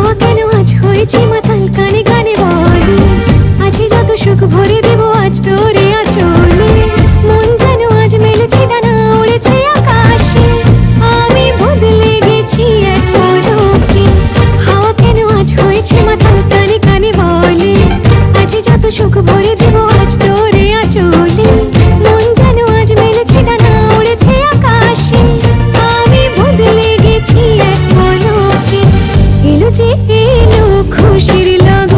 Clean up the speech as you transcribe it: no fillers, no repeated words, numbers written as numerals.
হাওয়া কেন আজ হয়েছে মাতাল, কানে কানে বলে আছে যত সুখ ভরে দেব আজ তোরে আঁচলে। মন যেন আজ মেলেছে ডানা, উড়েছে আকাশে, আমি বদলে গেছি এক পলকে। হাওয়া কেন আজ হয়েছে মাতাল, কানে কানে বলে আছে যত সুখ ভরে দেব আজ তোরে আঁচলে। মন যেন আজ মেলেছে ডানা, উড়েছে আকাশে, আমি বদলে গেছি এক পলকে। এলো যে এলো খুশির লগন।